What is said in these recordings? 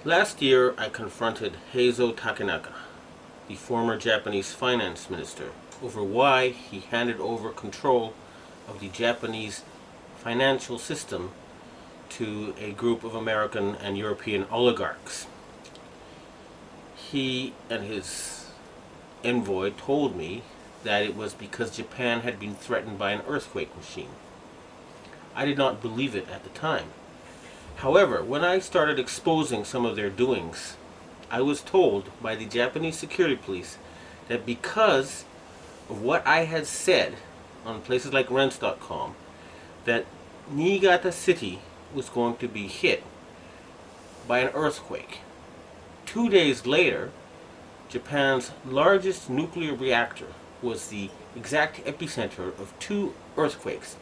Last year, I confronted Heizo Takenaka, the former Japanese finance minister, over why he handed over control of the Japanese financial system to a group of American and European oligarchs. He and his envoy told me that it was because Japan had been threatened by an earthquake machine. I did not believe it at the time. However, when I started exposing some of their doings, I was told by the Japanese security police that because of what I had said on places like rents.com, that Niigata City was going to be hit by an earthquake. 2 days later, Japan's largest nuclear reactor was the exact epicenter of two earthquakes,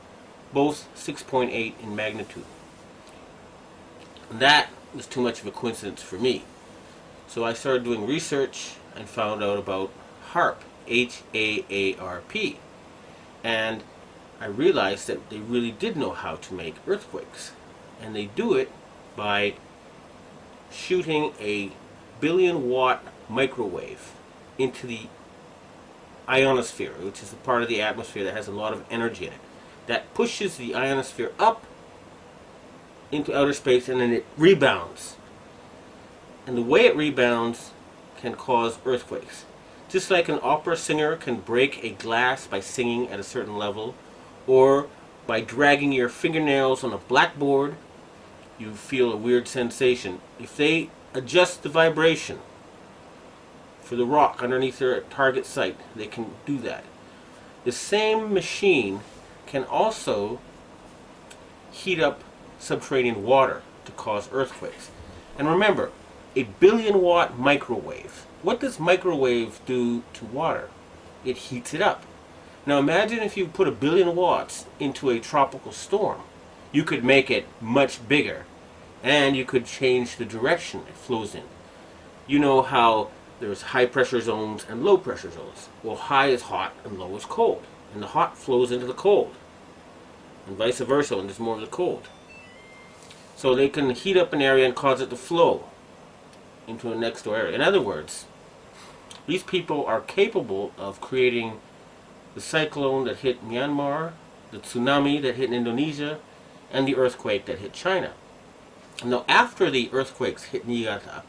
both 6.8 in magnitude. That was too much of a coincidence for me. So I started doing research and found out about Haarp, H-A-A-R-P. And I realized that they really did know how to make earthquakes. And they do it by shooting a billion-watt microwave into the ionosphere, which is the part of the atmosphere that has a lot of energy in it. That pushes the ionosphere up into outer space, and then it rebounds. And the way it rebounds can cause earthquakes. Just like an opera singer can break a glass by singing at a certain level, or by dragging your fingernails on a blackboard, you feel a weird sensation. If they adjust the vibration for the rock underneath their target site, they can do that. The same machine can also heat up subterranean water to cause earthquakes. And remember, a billion-watt microwave. What does microwave do to water? It heats it up. Now imagine if you put 1,000,000,000 watts into a tropical storm. You could make it much bigger, and you could change the direction it flows in. You know how there's high pressure zones and low pressure zones. Well, high is hot and low is cold. And the hot flows into the cold. And vice versa when there's more of the cold. So they can heat up an area and cause it to flow into a next door area. In other words, these people are capable of creating the cyclone that hit Myanmar, the tsunami that hit Indonesia, and the earthquake that hit China. Now, after the earthquakes hit Niigata,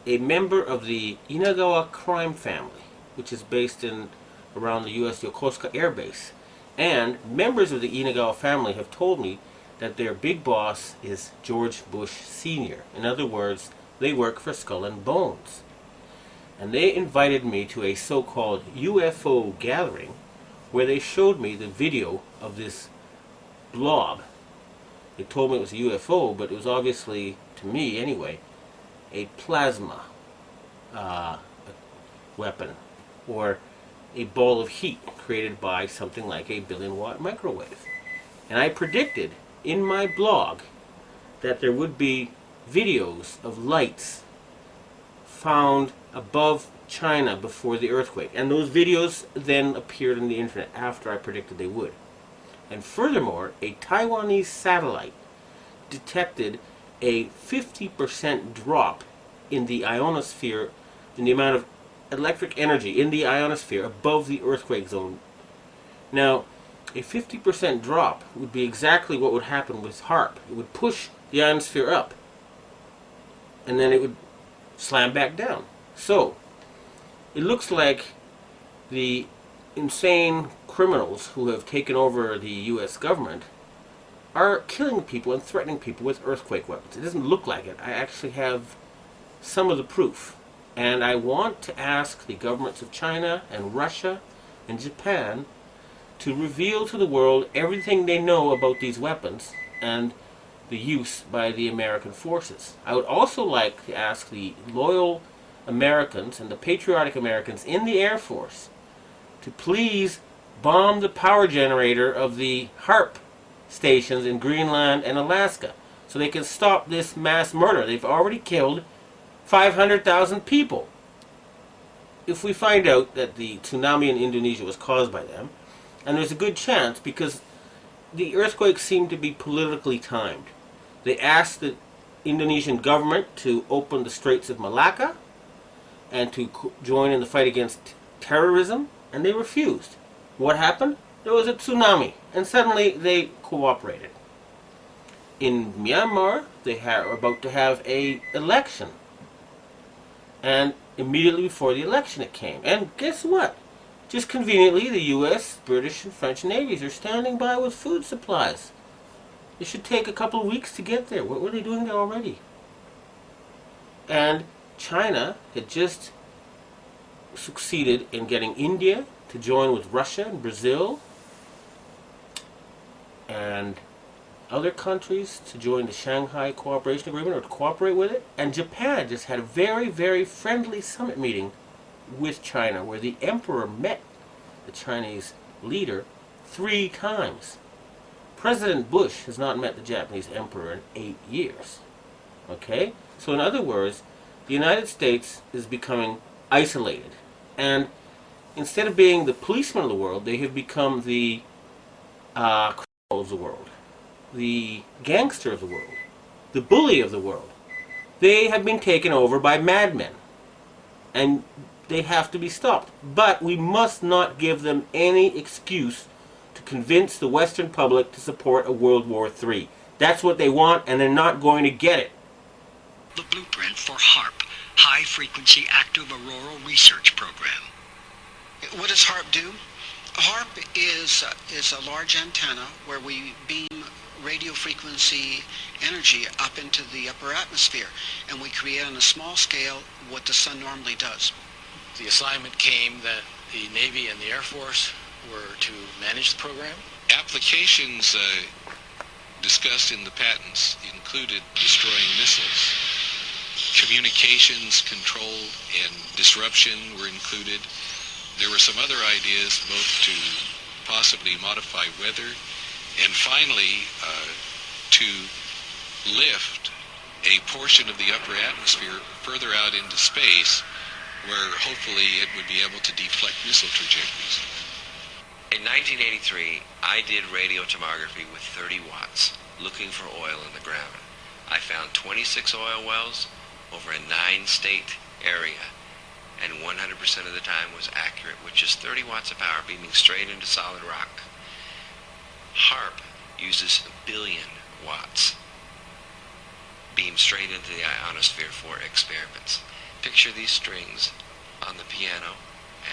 a member of the Inagawa crime family, which is based in around the U.S. Yokosuka Air Base, and members of the Inagawa family have told me that their big boss is George Bush Sr. In other words, they work for Skull and Bones. And they invited me to a so-called UFO gathering where they showed me the video of this blob. They told me it was a UFO, but it was obviously, to me anyway, a plasma weapon, or a ball of heat created by something like a billion-watt microwave. And I predicted in my blog that there would be videos of lights found above China before the earthquake. And those videos then appeared on the internet after I predicted they would. And furthermore, a Taiwanese satellite detected a 50% drop in the ionosphere, in the amount of electric energy in the ionosphere above the earthquake zone. Now, a 50% drop would be exactly what would happen with Haarp. It would push the ionosphere up, and then it would slam back down. So, it looks like the insane criminals who have taken over the U.S. government are killing people and threatening people with earthquake weapons. It doesn't look like it. I actually have some of the proof. And I want to ask the governments of China and Russia and Japan to reveal to the world everything they know about these weapons and the use by the American forces. I would also like to ask the loyal Americans and the patriotic Americans in the Air Force to please bomb the power generator of the Haarp stations in Greenland and Alaska so they can stop this mass murder. They've already killed 500,000 people. If we find out that the tsunami in Indonesia was caused by them, and there's a good chance because the earthquakes seem to be politically timed. They asked the Indonesian government to open the Straits of Malacca and to join in the fight against terrorism, and they refused. What happened? There was a tsunami, and suddenly they cooperated. In Myanmar, they were about to have an election, and immediately before the election it came. And guess what? Just conveniently, the U.S., British, and French navies are standing by with food supplies. It should take a couple of weeks to get there. What were they doing there already? And China had just succeeded in getting India to join with Russia and Brazil and other countries to join the Shanghai Cooperation Agreement or to cooperate with it. And Japan just had a very, very friendly summit meeting with China where the emperor met the Chinese leader 3 times. President Bush has not met the Japanese emperor in 8 years. Okay? So in other words, the United States is becoming isolated. And instead of being the policeman of the world, they have become the criminal of the world, the gangster of the world, the bully of the world. They have been taken over by madmen. And they have to be stopped. But we must not give them any excuse to convince the Western public to support a World War III. That's what they want, and they're not going to get it. The blueprint for Haarp, High Frequency Active Auroral Research Program. What does Haarp do? Haarp is a large antenna where we beam radio frequency energy up into the upper atmosphere, and we create on a small scale what the sun normally does. The assignment came that the Navy and the Air Force were to manage the program. Applications discussed in the patents included destroying missiles. Communications control and disruption were included. There were some other ideas both to possibly modify weather and finally to lift a portion of the upper atmosphere further out into space where hopefully it would be able to deflect missile trajectories. In 1983, I did radio tomography with 30 watts, looking for oil in the ground. I found 26 oil wells over a 9-state area, and 100% of the time was accurate with just 30 watts of power beaming straight into solid rock. Haarp uses 1 billion watts beamed straight into the ionosphere for experiments. Picture these strings on the piano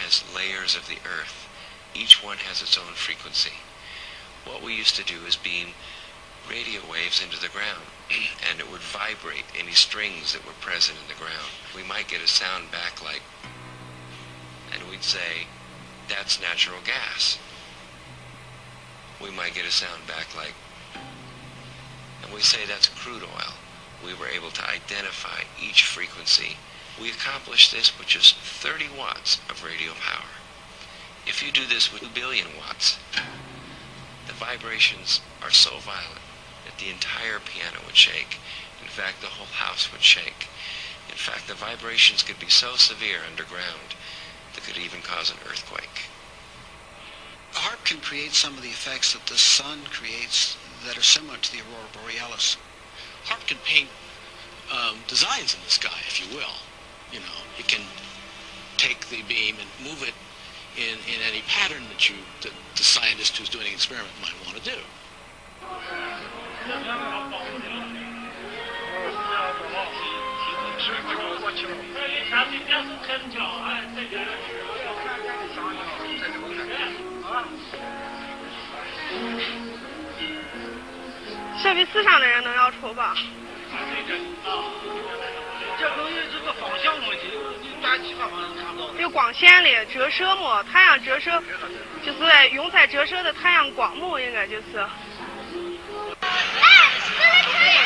as layers of the earth. Each one has its own frequency. What we used to do is beam radio waves into the ground, and it would vibrate any strings that were present in the ground. We might get a sound back like, and we'd say, that's natural gas. We might get a sound back like, and we say that's crude oil. We were able to identify each frequency. We accomplished this with just 30 watts of radio power. If you do this with 1 billion watts, the vibrations are so violent that the entire piano would shake. In fact, the whole house would shake. In fact, the vibrations could be so severe underground that could even cause an earthquake. Haarp can create some of the effects that the sun creates that are similar to the aurora borealis. Haarp can paint designs in the sky, if you will. You know, it can take the beam and move it in any pattern that the scientist who's doing an experiment might want to do.设备思想的人能要抽吧？这东西这个方向问题，大家其他方向看不到。有光线的折射嘛，太阳折射，就是用在折射的太阳光幕，应该就是。哎，这个可以